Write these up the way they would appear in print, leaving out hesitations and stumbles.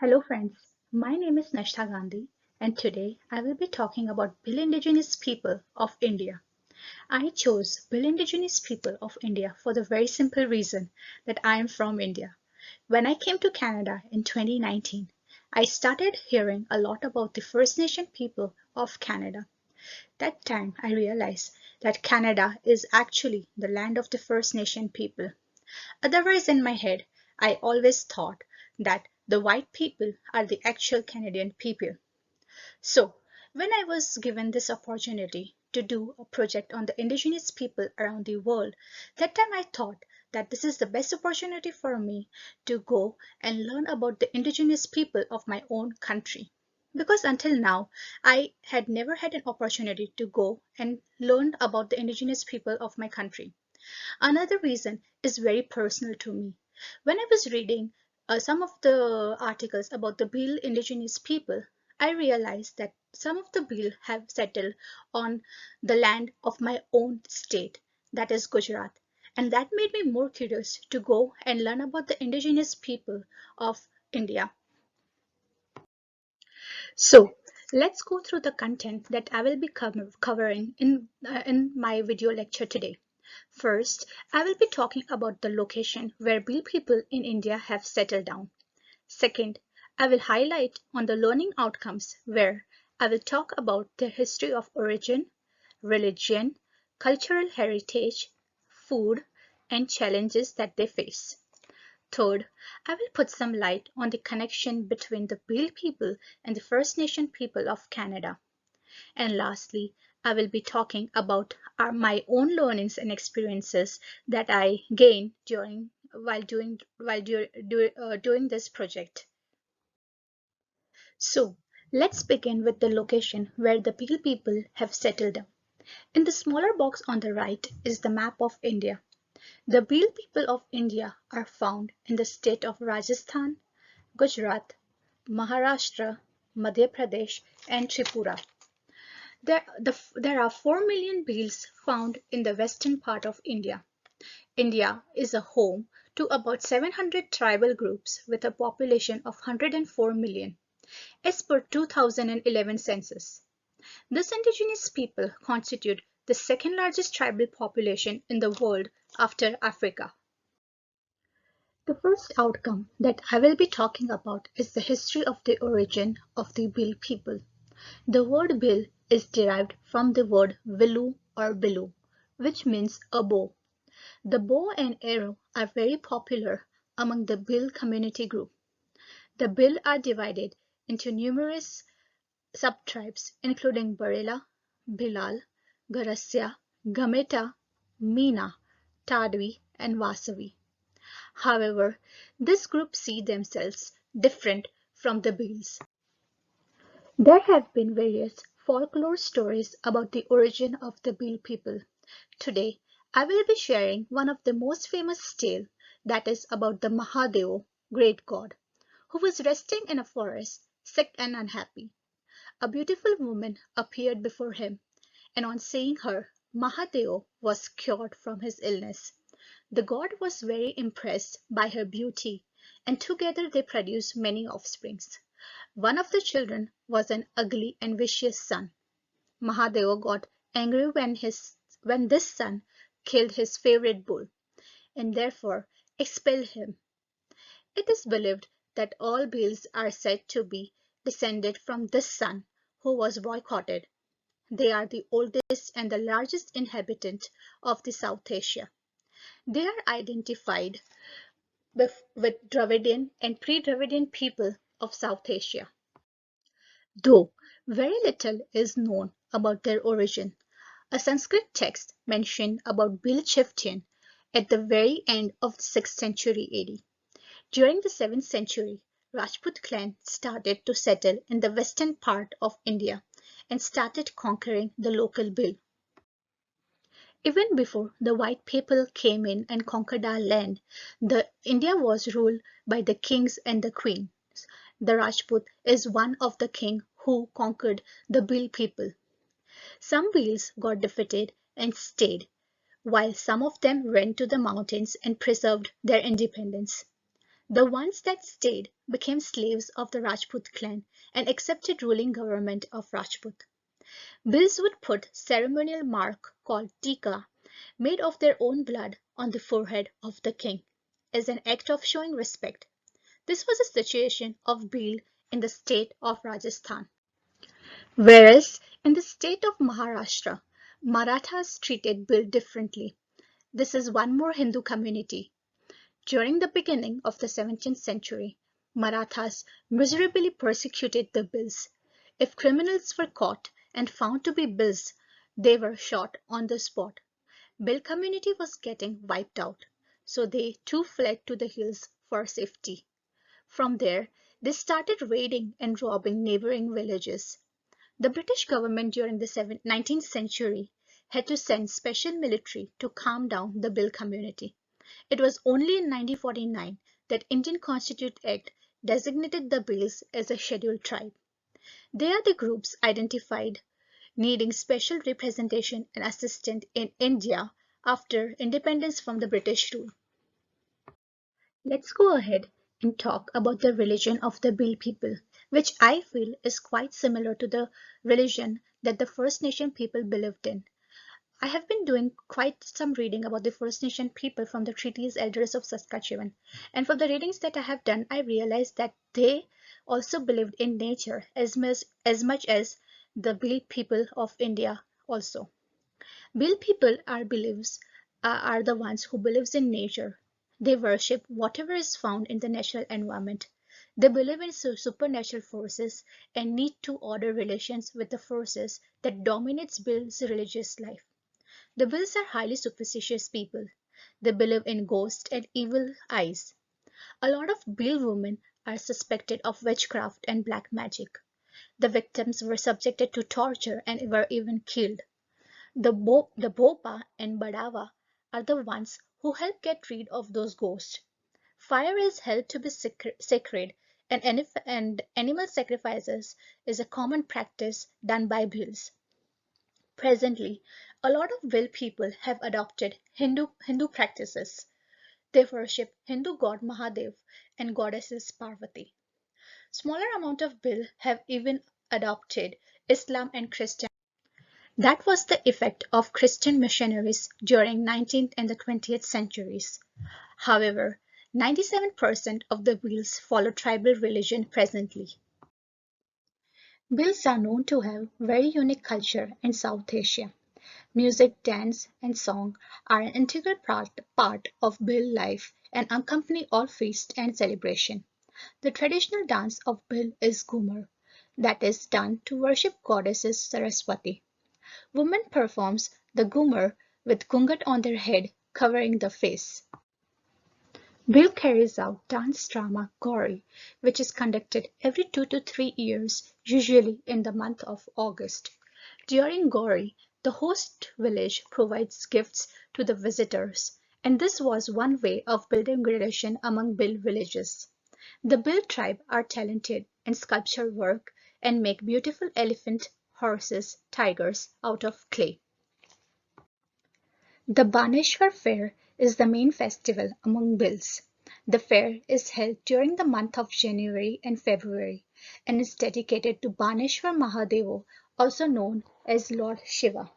Hello friends, my name is Nashtha Gandhi and today I will be talking about Bhil Indigenous people of India. I chose Bhil Indigenous people of India for the very simple reason that I am from India. When I came to Canada in 2019, I started hearing a lot about the First Nation people of Canada. That time I realized that Canada is actually the land of the First Nation people. Otherwise, in my head, I always thought that the white people are the actual Canadian people. So, when I was given this opportunity to do a project on the indigenous people around the world, that time I thought that this is the best opportunity for me to go and learn about the indigenous people of my own country. Because until now, I had never had an opportunity to go and learn about the indigenous people of my country. Another reason is very personal to me. When I was reading some of the articles about the Bhil indigenous people, I realized that some of the Bhil have settled on the land of my own state, that is Gujarat. And that made me more curious to go and learn about the indigenous people of India. So let's go through the content that I will be covering in my video lecture today. First, I will be talking about the location where Bhil people in India have settled down. Second, I will highlight on the learning outcomes where I will talk about their history of origin, religion, cultural heritage, food, and challenges that they face. Third, I will put some light on the connection between the Bhil people and the First Nation people of Canada. And lastly, I will be talking about my own learnings and experiences that I gained doing this project. So let's begin with the location where the Bhil people have settled down. In the smaller box on the right is the map of India. The Bhil people of India are found in the state of Rajasthan, Gujarat, Maharashtra, Madhya Pradesh, and Tripura. There are 4 million Bhils found in the western part of India. India is a home to about 700 tribal groups with a population of 104 million, as per 2011 census. This indigenous people constitute the second largest tribal population in the world after Africa. The first outcome that I will be talking about is the history of the origin of the Bhil people. The word Bhil is derived from the word Vilu or Bilu, which means a bow. The bow and arrow are very popular among the Bhil community group. The Bhil are divided into numerous subtribes including Barela, Bhilal, Garasya, Gameta, Meena, Tadwi, and Vasavi. However, this group see themselves different from the Bhils. There have been various folklore stories about the origin of the Bhil people. Today, I will be sharing one of the most famous tale, that is about the Mahadeo, great god, who was resting in a forest, sick and unhappy. A beautiful woman appeared before him, and on seeing her, Mahadeo was cured from his illness. The god was very impressed by her beauty, and together they produced many offsprings. One of the children was an ugly and vicious son. Mahadeo got angry when this son killed his favorite bull, and therefore expelled him. It is believed that all Bhils are said to be descended from this son who was boycotted. They are the oldest and the largest inhabitant of the South Asia. They are identified with Dravidian and pre-Dravidian people of South Asia. Though very little is known about their origin, a Sanskrit text mentioned about Bhil chieftain at the very end of the 6th century AD. During the 7th century, Rajput clan started to settle in the western part of India and started conquering the local Bhil. Even before the white people came in and conquered our land, the India was ruled by the kings and the queens. The Rajput is one of the king who conquered the Bhil people. Some Bhils got defeated and stayed, while some of them went to the mountains and preserved their independence. The ones that stayed became slaves of the Rajput clan and accepted ruling government of Rajput. Bhils would put ceremonial mark called tika, made of their own blood, on the forehead of the king, as an act of showing respect. This was the situation of Bhil in the state of Rajasthan. Whereas in the state of Maharashtra, Marathas treated Bhil differently. This is one more Hindu community. During the beginning of the 17th century, Marathas miserably persecuted the Bhils. If criminals were caught and found to be Bhils, they were shot on the spot. Bhil community was getting wiped out, so they too fled to the hills for safety. From there, they started raiding and robbing neighboring villages. The British government during the 19th century had to send special military to calm down the Bhil community. It was only in 1949 that Indian Constitution Act designated the Bhils as a scheduled tribe. They are the groups identified needing special representation and assistance in India after independence from the British rule. Let's go ahead and talk about the religion of the Bhil people, which I feel is quite similar to the religion that the First Nation people believed in. I have been doing quite some reading about the First Nation people from the Treaties Elders of Saskatchewan, and from the readings that I have done, I realized that they also believed in nature as much as the Bhil people of India also. Bhil people are the ones who believes in nature. They worship whatever is found in the natural environment. They believe in supernatural forces and need to order relations with the forces that dominates Bhil's religious life. The Bhils are highly superstitious people. They believe in ghosts and evil eyes. A lot of Bhil women are suspected of witchcraft and black magic. The victims were subjected to torture and were even killed. The Bopa and Badawa are the ones who help get rid of those ghosts. Fire is held to be sacred, and animal sacrifices is a common practice done by Bhils. Presently, a lot of Bhil people have adopted Hindu practices. They worship Hindu god Mahadev and goddesses Parvati. Smaller amount of Bhil have even adopted Islam and Christianity. That was the effect of Christian missionaries during 19th and the 20th centuries. However, 97% of the Bhils follow tribal religion presently. Bhils are known to have very unique culture in South Asia. Music, dance, and song are an integral part of Bhil life and accompany all feasts and celebration. The traditional dance of Bhil is Ghumar, that is done to worship goddesses Saraswati. Women performs the Ghumar with gungat on their head covering the face. Bhil carries out dance drama Gauri, which is conducted every 2 to 3 years, usually in the month of August. During Gauri, the host village provides gifts to the visitors, and this was one way of building relation among Bhil villages. The Bhil tribe are talented in sculpture work and make beautiful elephant, horses, tigers out of clay. The Baneshwar Fair is the main festival among Bhils. The fair is held during the month of January and February and is dedicated to Baneshwar Mahadevo, also known as Lord Shiva.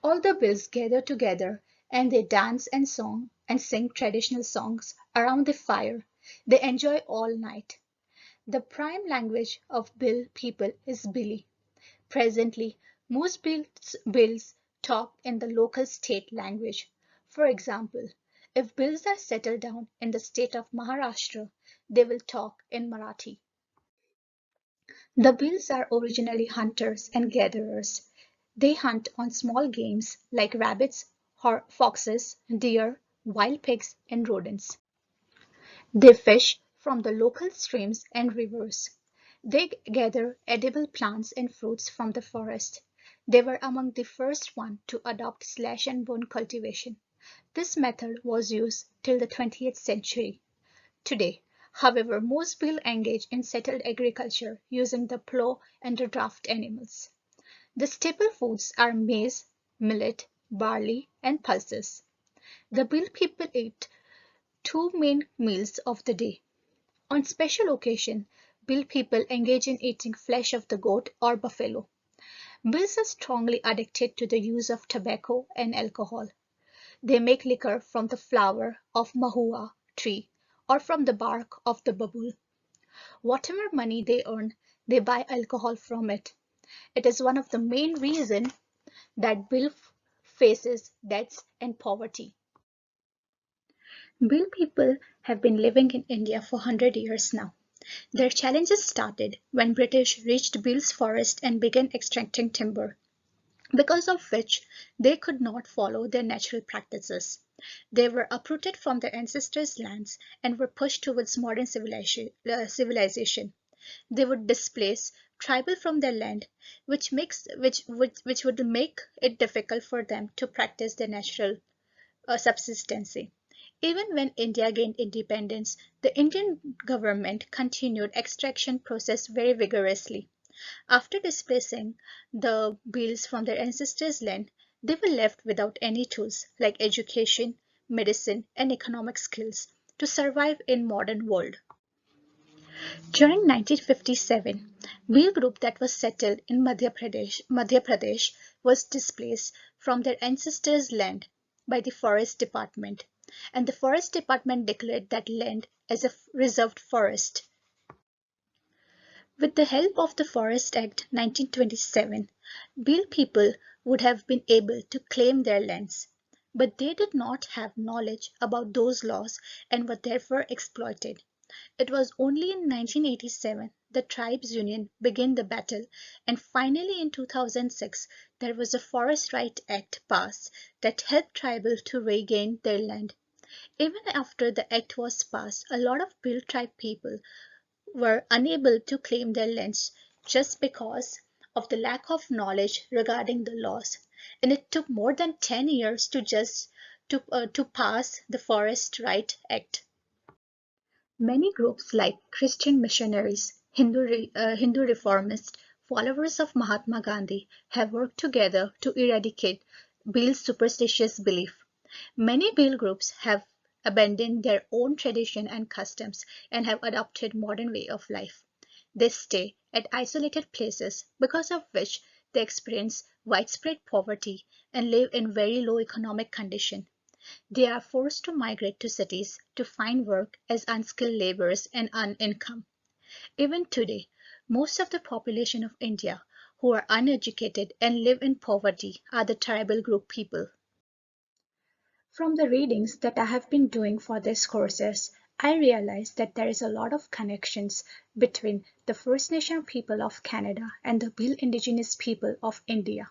All the Bhils gather together and they dance and sing traditional songs around the fire. They enjoy all night. The prime language of Bhil people is Bhili. Presently, most Bhils talk in the local state language. For example, if Bhils are settled down in the state of Maharashtra, they will talk in Marathi. The Bhils are originally hunters and gatherers. They hunt on small games like rabbits, foxes, deer, wild pigs, and rodents. They fish from the local streams and rivers. They gather edible plants and fruits from the forest. They were among the first one to adopt slash and burn cultivation. This method was used till the 20th century. Today, however, most people engage in settled agriculture using the plow and the draft animals. The staple foods are maize, millet, barley, and pulses. The Bhil people eat two main meals of the day. On special occasion, Bhil people engage in eating flesh of the goat or buffalo. Bhils are strongly addicted to the use of tobacco and alcohol. They make liquor from the flower of mahua tree or from the bark of the babul. Whatever money they earn, they buy alcohol from it. It is one of the main reasons that Bhil faces debts and poverty. Bhil people have been living in India for 100 years now. Their challenges started when British reached Bhil's forest and began extracting timber, because of which they could not follow their natural practices. They were uprooted from their ancestors' lands and were pushed towards modern civilization. They would displace tribal from their land, which would make it difficult for them to practice their natural subsistence. Even when India gained independence, the Indian government continued extraction process very vigorously. After displacing the Bhils from their ancestors' land, they were left without any tools like education, medicine, and economic skills to survive in modern world. During 1957, Bhil group that was settled in Madhya Pradesh was displaced from their ancestors' land by the Forest Department, and the Forest Department declared that land as a reserved forest. With the help of the Forest Act 1927, Bhil people would have been able to claim their lands, but they did not have knowledge about those laws and were therefore exploited. It was only in 1987 the Tribes Union began the battle, and finally in 2006 there was a Forest Right Act passed that helped tribal to regain their land. Even after the act was passed, a lot of Bhil tribe people were unable to claim their lands just because of the lack of knowledge regarding the laws, and it took more than 10 years to pass the Forest Right Act. Many groups like Christian missionaries, Hindu reformists, followers of Mahatma Gandhi have worked together to eradicate Bhil's superstitious belief. Many Bhil groups have abandoned their own tradition and customs and have adopted modern way of life. They stay at isolated places, because of which they experience widespread poverty and live in very low economic condition. They are forced to migrate to cities to find work as unskilled laborers and earn income. Even today, most of the population of India who are uneducated and live in poverty are the tribal group people. From the readings that I have been doing for these courses, I realized that there is a lot of connections between the First Nation people of Canada and the Bhil Indigenous people of India.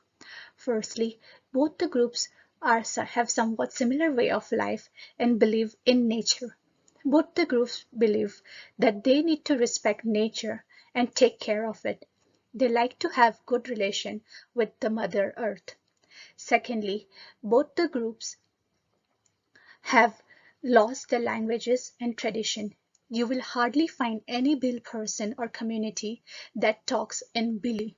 Firstly, both the groups have somewhat similar way of life and believe in nature. Both the groups believe that they need to respect nature and take care of it. They like to have good relation with the Mother Earth. Secondly, both the groups have lost their languages and tradition. You will hardly find any Bhil person or community that talks in Bhili.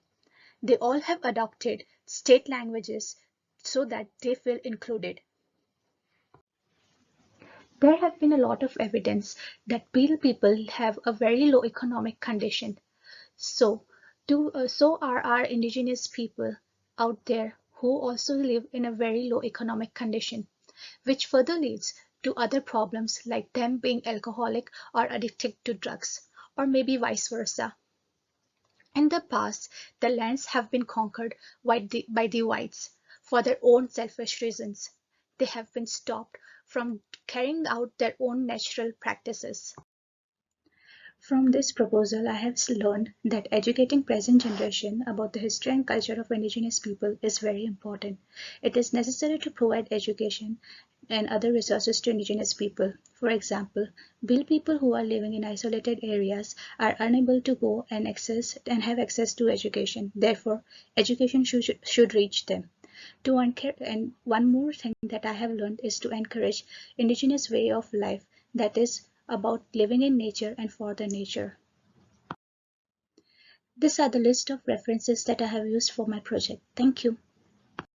They all have adopted state languages so that they feel included. There have been a lot of evidence that Bhil people have a very low economic condition. So are our indigenous people out there who also live in a very low economic condition, which further leads to other problems like them being alcoholic or addicted to drugs, or maybe vice versa. In the past, the lands have been conquered by the whites for their own selfish reasons. They have been stopped from carrying out their own natural practices. From this proposal, I have learned that educating present generation about the history and culture of indigenous people is very important. It is necessary to provide education and other resources to indigenous people. For example, Bhil people who are living in isolated areas are unable to go and have access to education. Therefore, education should reach them. And one more thing that I have learned is to encourage indigenous way of life, that is about living in nature and for the nature. These are the list of references that I have used for my project. Thank you.